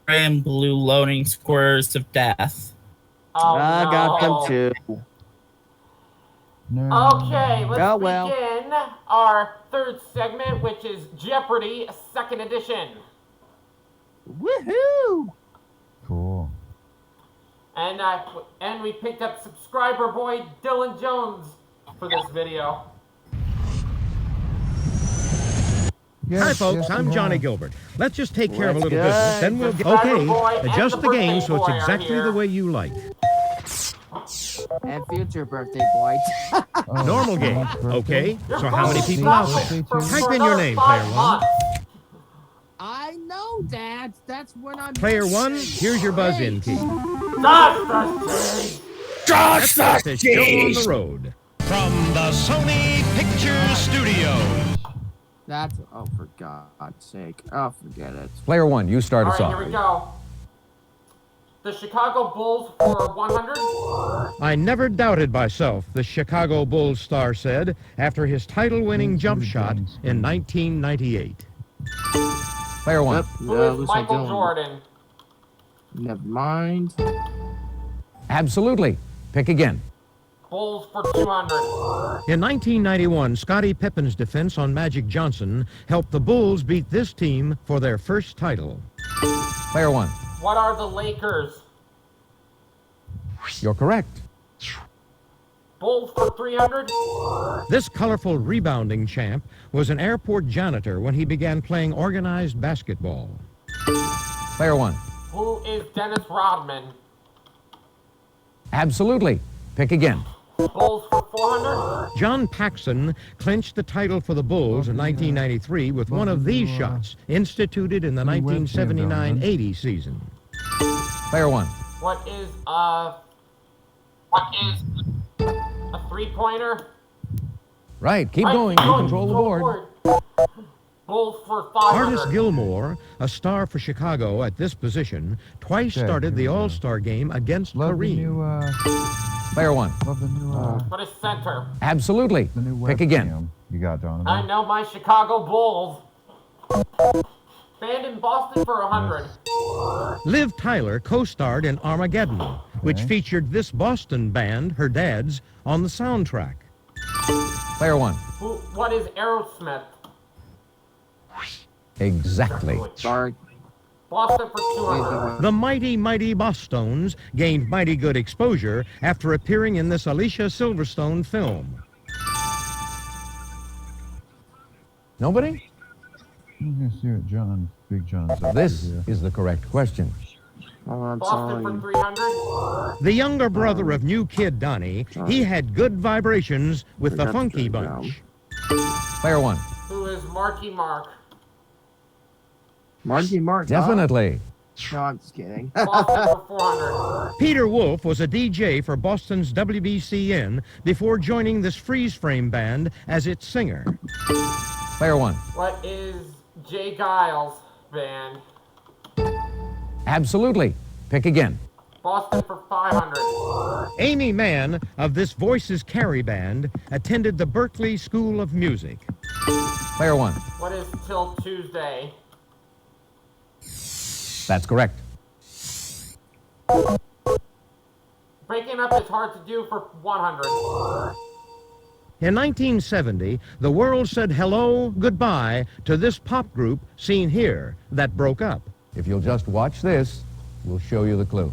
and blue loading squares of death. Oh, I got them no. too. Okay, let's Oh, well. begin our third segment, which is Jeopardy! Second Edition. Woohoo! Cool. And we picked up subscriber boy Dylan Jones for this video. Hi, folks. I'm Johnny Gilbert. Let's just take care of a little What's business, good? then we'll get... Subscriber boy Okay, and adjust the the game birthday so it's boy are exactly here. the way you like. And future birthday boy. Oh, Normal game, birthday. okay? Your So how many phone people out stopped there? for Type in another your name, 5 player one. months. I know that. That's when I'm. Player one, here's your buzz-in key. That's Josh It's still on the road. From the Sony Pictures Studios. That's. Oh, for God's sake. Oh, forget it. Player one, you start us All right, off. here we go. The Chicago Bulls for 100. I never doubted myself, the Chicago Bulls star said after his title-winning jump shot in 1998. Player one. Yep. Who Yeah, is looks like Michael Dylan. Jordan? Never mind. Absolutely. Pick again. Bulls for 200. In 1991, Scottie Pippen's defense on Magic Johnson helped the Bulls beat this team for their first title. Player one. What are the Lakers? You're correct. Bulls for 300. This colorful rebounding champ was an airport janitor when he began playing organized basketball. Player one. Who is Dennis Rodman? Absolutely. Pick again. Bulls for 400. John Paxson clinched the title for the Bulls in 1993 with one of these shots instituted in the 1979-80 season. Player one. What is a three-pointer? Right. Keep Right, going. keep You going, control the board. Bulls for 500. Artist Gilmore, a star for Chicago at this position, twice Okay, started the here we go. All-Star game against Love the Kareem. new, Player one. love the new, What is center? Absolutely. the new Pick again. webcam you got, Donovan. I know my Chicago Bulls. Band in Boston for 100. Liv Tyler co-starred in Armageddon, which Okay. featured this Boston band, her dad's, on the soundtrack. Player one. What is Aerosmith? Exactly. Sorry. Boston for 200. The Mighty Mighty Bosstones gained mighty good exposure after appearing in this Alicia Silverstone film. Nobody? I'm gonna see what Big John's up to This here. is the correct question. Oh, I'm Boston for sorry. 300. The younger brother of new kid Donnie, he had good vibrations with the Forgot to Funky put it down. Bunch. Player one. Who is Marky Mark? Marky Mark. huh? Definitely. No, I'm just kidding. Boston for 400. Peter Wolf was a DJ for Boston's WBCN before joining this freeze-frame band as its singer. Player one. What is Jay Giles' band? Absolutely. Pick again. Boston for 500. Amy Mann of this Voices Carry band attended the Berklee School of Music. Player one. What is Till Tuesday? That's correct. Breaking up is hard to do for 100. In 1970, the world said hello, goodbye to this pop group seen here that broke up. If you'll just watch this, we'll show you the clue.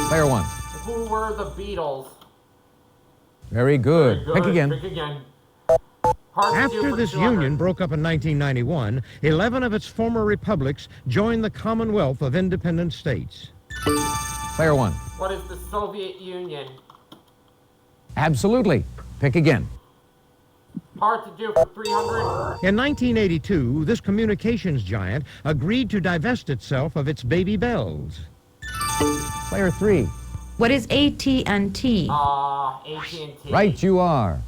Player one. Who were the Beatles? Very good. Good. Pick again. Pick again. Hard to do After for this 200. union broke up in 1991, 11 of its former republics joined the Commonwealth of Independent States. Player one. What is the Soviet Union? Absolutely. Pick again. Hard to do for 300. In 1982, this communications giant agreed to divest itself of its baby bells. Player three. What is AT&T? AT&T. Right you are.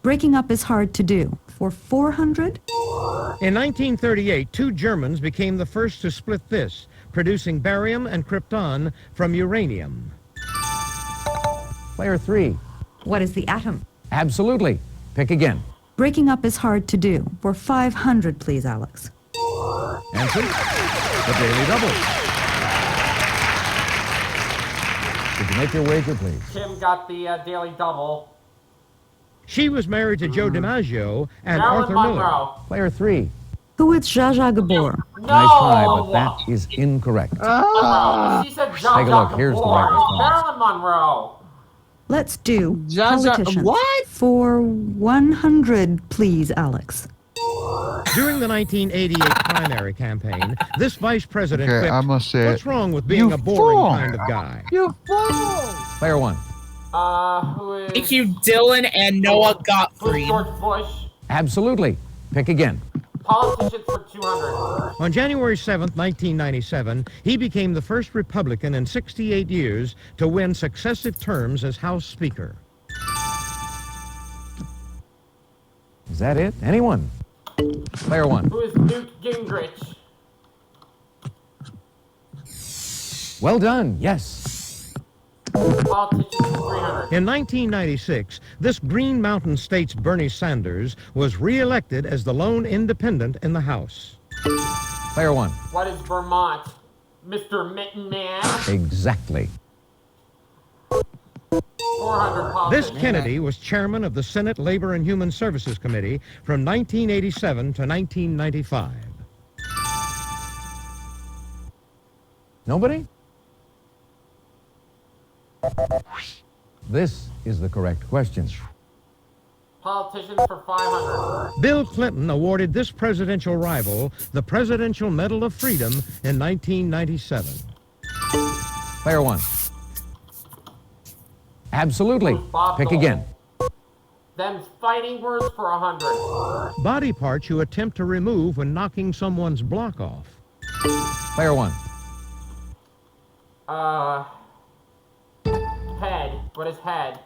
Breaking up is hard to do. For 400? In 1938, two Germans became the first to split this, producing barium and krypton from uranium. Player three. What is the atom? Absolutely. Pick again. Breaking up is hard to do. For 500, please, Alex. Answer, the Daily Double. Did you make your wager, please? Kim got the daily double. She was married to Joe DiMaggio and Marilyn Arthur Monroe. Miller. Player 3. Who is Zsa Zsa Gabor? No! Nice try, but that is incorrect. She said Zsa Take a Zsa look. Here's the Gabor. right It's response. Marilyn Monroe. Let's do Zsa Zsa- politicians. what? For 100, please, Alex. During the 1988 primary campaign, this vice president Okay, quipped, I must say "What's it. wrong with being You a boring fool." kind of guy?" You fool! Player 1. Who is... Thank you, Dylan and Noah Who's Gottfried. George Bush? Absolutely. Pick again. Politicians for 200. On January 7th, 1997, he became the first Republican in 68 years to win successive terms as House Speaker. Is that it? Anyone? Player 1. Who is Newt Gingrich? Well done. Yes. Politicians for 300. In 1996, this Green Mountain State's Bernie Sanders was re-elected as the lone independent in the House. Player 1. What is Vermont? Mr. Mitten Man? Exactly. 400 This politicians. Kennedy was chairman of the Senate Labor and Human Services Committee from 1987 to 1995. Nobody? This is the correct question. Politicians for 500. Bill Clinton awarded this presidential rival the Presidential Medal of Freedom in 1997. Player 1. Absolutely. Who's Bob Pick Dole? again. Them's fighting words for 100. Body parts you attempt to remove when knocking someone's block off. Player 1. Head. What is head?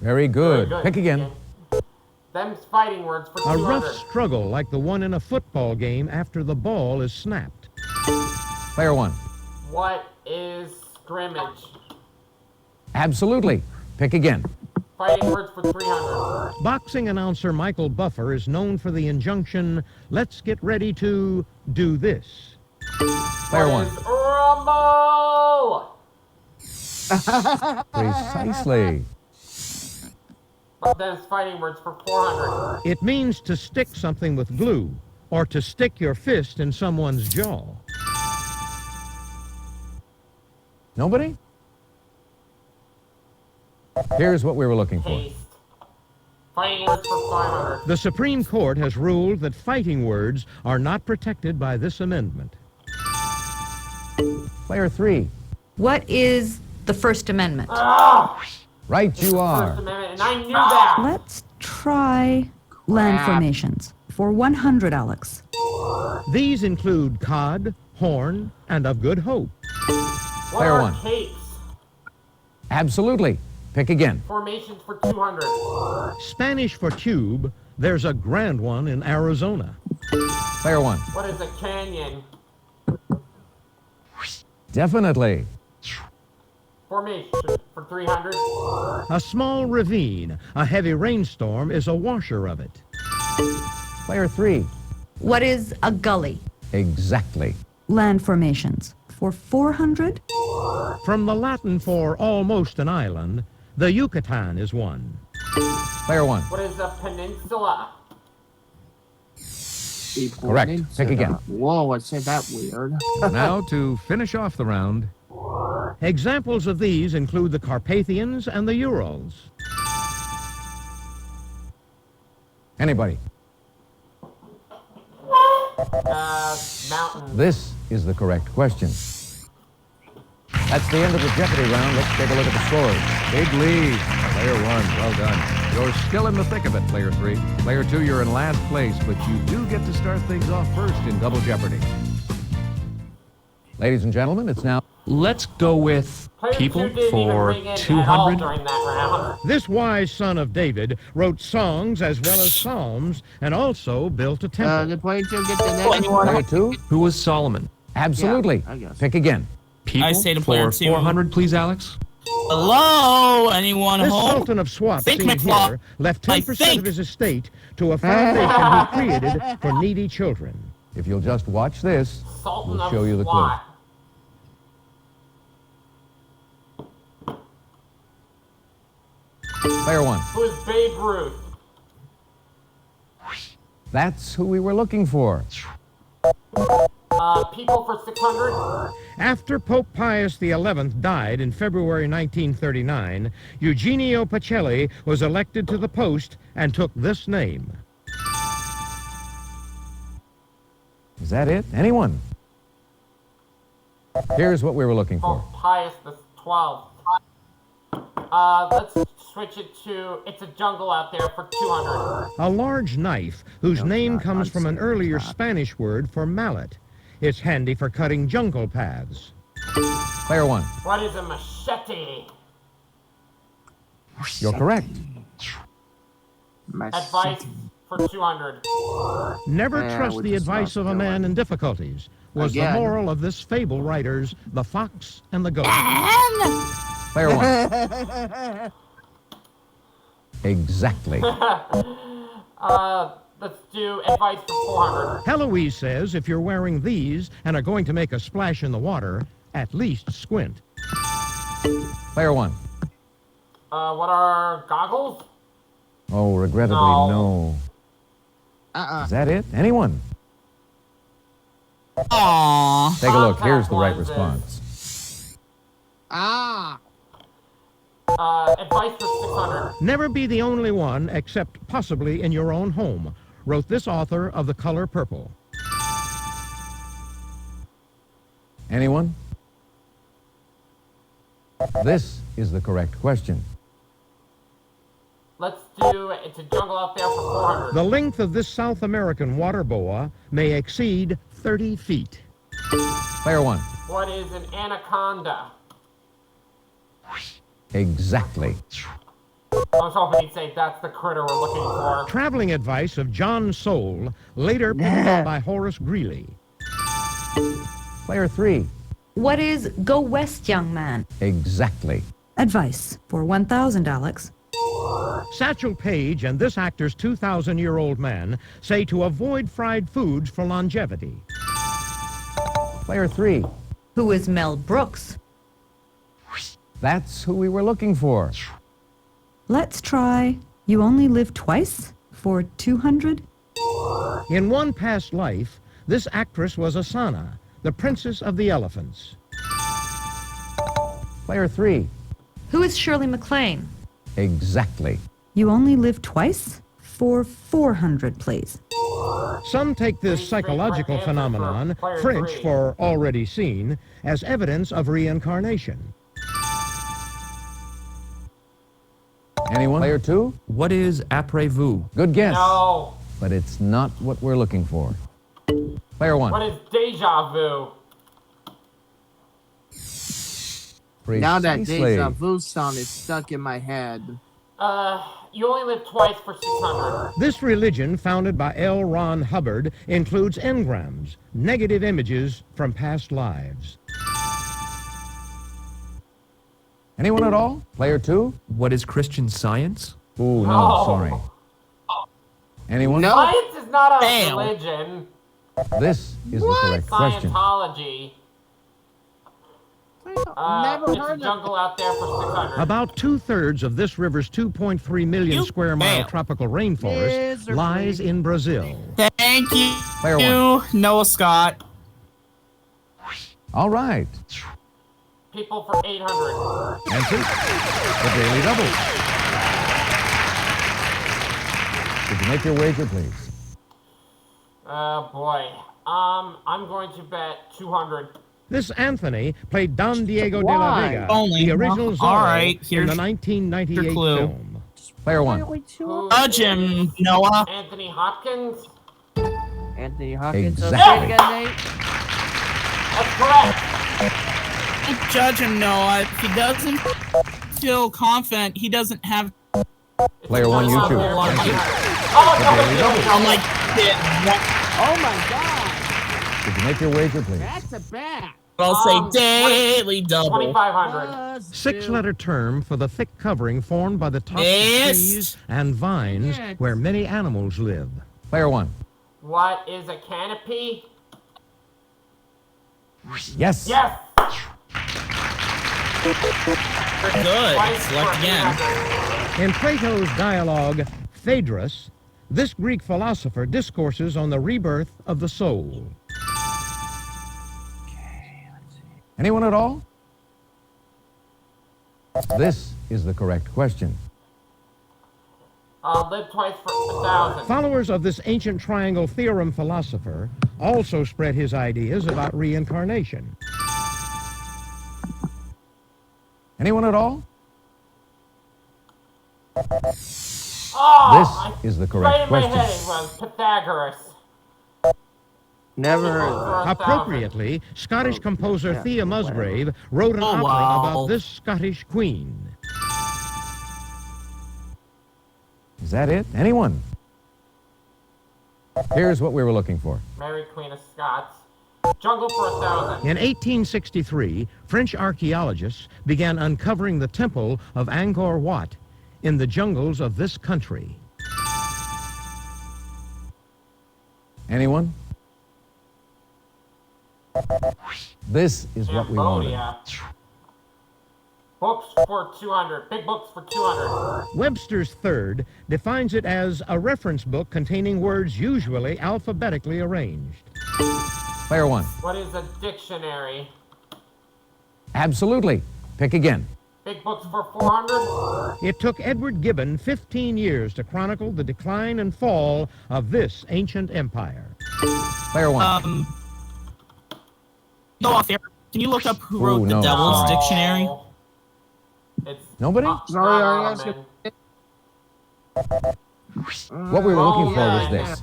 Very good. Very good. Pick again. Them's fighting words for A 200. rough struggle like the one in a football game after the ball is snapped. Player 1. What is scrimmage? Absolutely. Pick again. Fighting words for 300. Boxing announcer Michael Buffer is known for the injunction, "Let's get ready to do this." Player What 1. is Rumble? Precisely. Them's fighting words for 400. It means to stick something with glue or to stick your fist in someone's jaw. Nobody? Here's what we were looking for. Haste. Fighting words for 500. The Supreme Court has ruled that fighting words are not protected by this amendment. Player 3. What is the First Amendment? Right you First are. Amendment, and I knew that. Let's try land formations. For 100, Alex. These include cod, horn, and of good hope. What Player are 1. capes? Absolutely. Pick again. Formations for 200. Spanish for tube, there's a grand one in Arizona. Player 1. What is a canyon? Definitely. Formation for 300. A small ravine, a heavy rainstorm is a washer of it. Player 3. What is a gully? Exactly. Land formations. For 400? From the Latin for almost an island, the Yucatan is one. Player 1. What is a peninsula? Correct. Pick again. Whoa, I said that weird. Now to finish off the round. Examples of these include the Carpathians and the Urals. Anybody? Mountain. This is the correct question. That's the end of the Jeopardy round. Let's take a look at the scores. Big lead. Player 1, well done. You're still in the thick of it, Player 3. Player 2, you're in last place, but you do get to start things off first in Double Jeopardy. Ladies and gentlemen, it's now... Let's go with Player people 2 didn't for even ring in at all 200. during that round. This wise son of David wrote songs as well as psalms and also built a temple. Did player 2 get the next Player 2? Who was Solomon? Absolutely. Yeah, I guess. Pick again. People I say to player for 2. 400, please, Alex. Hello? Anyone This home? Sultan of Swap Think seen McFly. here left I 10% think. of his estate to a foundation he created for needy children. If you'll just watch this, Sultan we'll of show you the clue. SWAT. Player 1. Who is Babe Ruth? That's who we were looking for. People for 600? After Pope Pius XI died in February 1939, Eugenio Pacelli was elected to the post and took this name. Is that it? Anyone? Here's what we were looking for. Pope Pius the 12th. Let's switch it to, it's a jungle out there for 200. A large knife whose No, name not comes from an unsavory earlier crap. Spanish word for mallet. It's handy for cutting jungle paths. Player 1. What is a machete? You're correct. Advice for 200. Never Yeah, trust we the just advice lost of a that man one. in difficulties, was Again. the moral of this fable writer's The Fox and the Goat. Player 1. Exactly. Let's do advice for 400. Heloise says if you're wearing these and are going to make a splash in the water, at least squint. Player 1. What are goggles? Oh, regrettably, No. no. Is that it? Anyone? Aww. Take a look. Here's Contact the right lenses. response. Advice for 600. Never be the only one, except possibly in your own home, wrote this author of The Color Purple. Anyone? This is the correct question. Let's do, it's a jungle out there for 400. The length of this South American water boa may exceed 30 feet. Player 1. What is an anaconda? Exactly. I was hoping he'd say that's the critter we're looking for. Traveling advice of John Soule, later picked up by Horace Greeley. Player 3. What is Go West, Young Man? Exactly. Advice for 1,000, Alex. Satchel Paige and this actor's 2,000-year-old man say to avoid fried foods for longevity. Player 3. Who is Mel Brooks? That's who we were looking for. Let's try You Only Live Twice for 200. In one past life, this actress was Asana, the princess of the elephants. Player 3. Who is Shirley MacLaine? Exactly. You Only Live Twice for 400, please. Some take this psychological phenomenon, French for already seen, as evidence of reincarnation. Anyone? Player 2. What is après-vous? Good guess. No. But it's not what we're looking for. Player 1. What is deja vu? Now that Precisely. deja vu sound is stuck in my head. You only live twice for 600. This religion, founded by L. Ron Hubbard, includes engrams, negative images from past lives. Anyone at all? Player 2? What is Christian Science? Ooh, no, No. sorry. Anyone? No. Science is not a Damn. religion. This is the correct question. Scientology. Never It's a heard of jungle out there for 600. About 2/3 of this river's 2.3 million You square mile fail. tropical rainforest Miserably. lies in Brazil. Thank you, Player 1. Noah Scott. All right. People for 800. Answer. The Daily Double. Did you make your wager, please? Boy. I'm going to bet 200. This Anthony played Don Diego de la Why? Vega, Only. the original Zorro, All right, in here's the 1998 your clue. film. Player 1. Who Judge is him, Noah. Anthony Hopkins? Anthony Hopkins. Exactly. Okay, again, Nate. That's correct. Judge him, Noah. If he doesn't feel confident, he doesn't have. Player 1, you choose. Oh, Answer. no, Daily no, Double. no. I'm like, Oh my god. Did you make your wager, please? That's a bat. I'll say daily double. 2,500. Six-letter term for the thick covering formed by the tops of trees and vines where many animals live. Player 1. What is a canopy? Yes. Yes. Good. Select again. In Plato's dialogue, Phaedrus, this Greek philosopher discourses on the rebirth of the soul. Anyone at all? This is the correct question. Live twice for 1,000. Followers of this ancient triangle theorem philosopher also spread his ideas about reincarnation. Anyone at all? Oh, This is the right correct in my question. head it was Pythagoras. Never heard of For 1,000. Appropriately, Scottish composer Thea Musgrave wrote an opera about this Scottish queen. Is that it? Anyone? Here's what we were looking for. Mary Queen of Scots. Jungle for 1,000. In 1863, French archaeologists began uncovering the temple of Angkor Wat in the jungles of this country. Anyone? This is what we wanted. Cambodia. Books for 200. Big books for 200. Webster's Third defines it as a reference book containing words usually alphabetically arranged. Player 1. What is a dictionary? Absolutely. Pick again. Big books for 400. It took Edward Gibbon 15 years to chronicle the decline and fall of this ancient empire. Player 1. Go off there. Can you look up who wrote the no, Devil's sorry. Dictionary? It's Nobody? Sorry, not Artie, Ottoman. What we were looking for was yeah. this.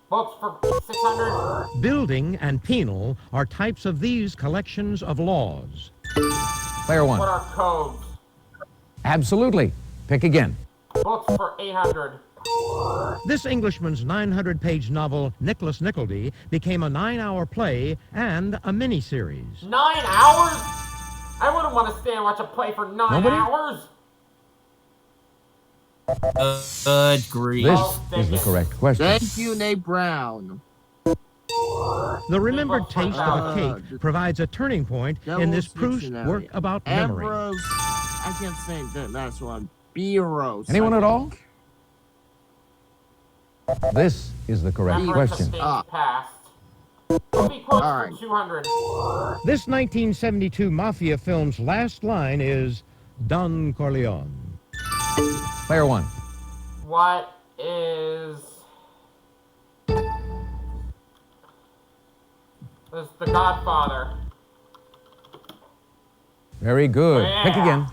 Books for 600. Building and penal are types of these collections of laws. Player 1. What are codes? Absolutely. Pick again. Books for 800. This Englishman's 900-page novel, Nicholas Nickleby, became a 9-hour play and a miniseries. 9 hours? I wouldn't want to stay and watch a play for 9 Nobody? hours. Good grief. This is the correct question. Thank you, Nate Brown. The remembered taste of a cake provides a turning point in this Devil's Proust Dictionary. work about memory. Ambrose. I can't say that's one. Bureaus. Anyone at all? This is the correct Remembrance question. of things past. Movie quotes All right. for 200. This 1972 Mafia film's last line is, Don Corleone. Player 1. What is... This is The Godfather. Very good. Yeah. Pick again.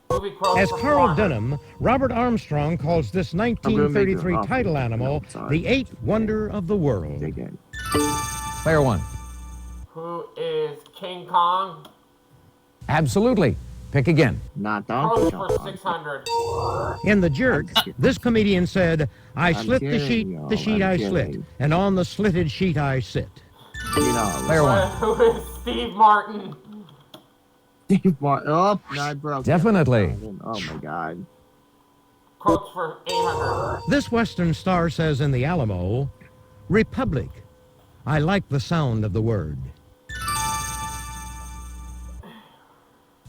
Movie quotes As for Carl 400. Denham, Robert Armstrong calls this 1933 off. title animal No, sorry. the eighth wonder of the world. Again. Player 1. Who is King Kong? Absolutely. Pick again. Not Donkey Quotes for Kong. 600. In The Jerk, this comedian said, I I'm slit the kidding, sheet, y'all, the sheet I'm I slit, kidding. and on the slitted sheet I sit. You know, Player 1. Who is Steve Martin? Steve Martin. Oh, no, I broke it. Definitely. Oh my God. Quotes for 800. This Western star says in The Alamo, Republic. I like the sound of the word.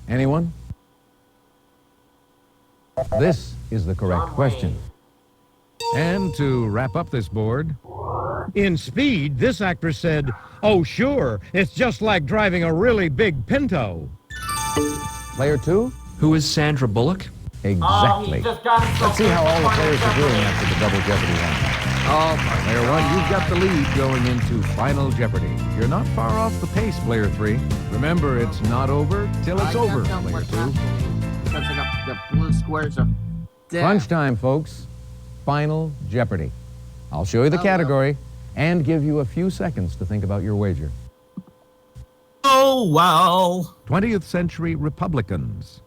Anyone? This is the correct John question. Wayne. And to wrap up this board, In Speed, this actress said, oh sure, it's just like driving a really big Pinto. Player 2? Who is Sandra Bullock? Exactly. He just got himself Let's see how all the into players are doing Jeopardy. after the double Jeopardy round. oh, Player 1, you've got the lead going into Final Jeopardy. You're not far off the pace, Player 3. Remember, it's not over till it's over, Player 2. Because I got the blue squares of death. Crunch time, folks. Final Jeopardy. I'll show you the category and give you a few seconds to think about your wager. Oh, wow. 20th century Republicans.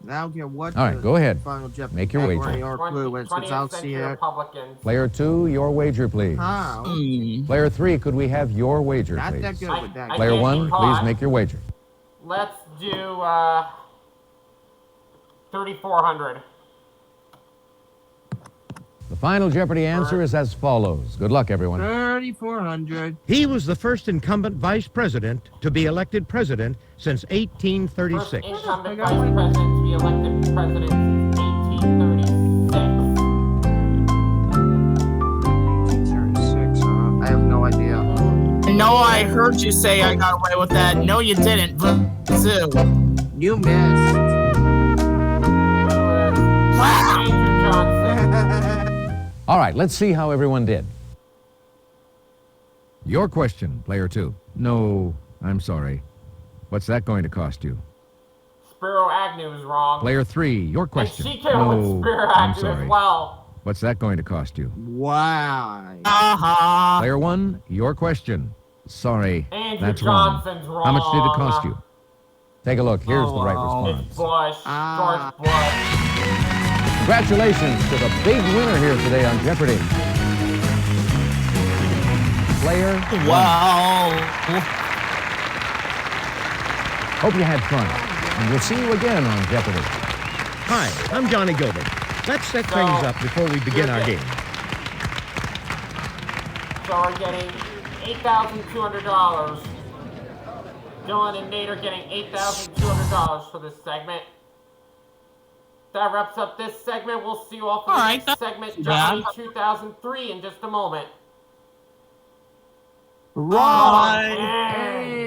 I don't care what. All right, the go ahead. Final Jeopardy Make your wager. category or clue is, 'cause I'll 20th see century it. Republicans. Player 2, your wager, please. How? Player 3, could we have your wager, Not please? that good with that. I Player can't 1, keep please on. make your wager. Let's do 3,400. The final Jeopardy answer is as follows. Good luck, everyone. 3,400. He was the first incumbent vice president to be elected president since First 1836. incumbent vice president to be elected president since 1836. 1836, I have no idea. No, I heard you say I got away with that. No, you didn't. Zoo. You missed. Andrew Johnson. All right, let's see how everyone did. Your question, player 2. No, I'm sorry. What's that going to cost you? Spiro Agnew is wrong. Player 3, your And question. she came with No, Spiro I'm Agnew sorry. as well. What's that going to cost you? Why? Haha. Player 1, your question. Sorry, Andrew that's wrong. Johnson's wrong. How much did it cost you? Take a look. Here's the right It's response. Bush. Ah. George Bush. Congratulations to the big winner here today on Jeopardy. Player 1. Wow. Hope you had fun. And we'll see you again on Jeopardy. Hi, I'm Johnny Gilbert. Let's set things up before we begin our game. So we're getting $8,200. Dylan and Nate are getting $8,200 for this segment. That wraps up this segment. We'll see you all for the Alright, next that's segment, too bad. Jeopardy 2003, in just a moment. Right. Hey.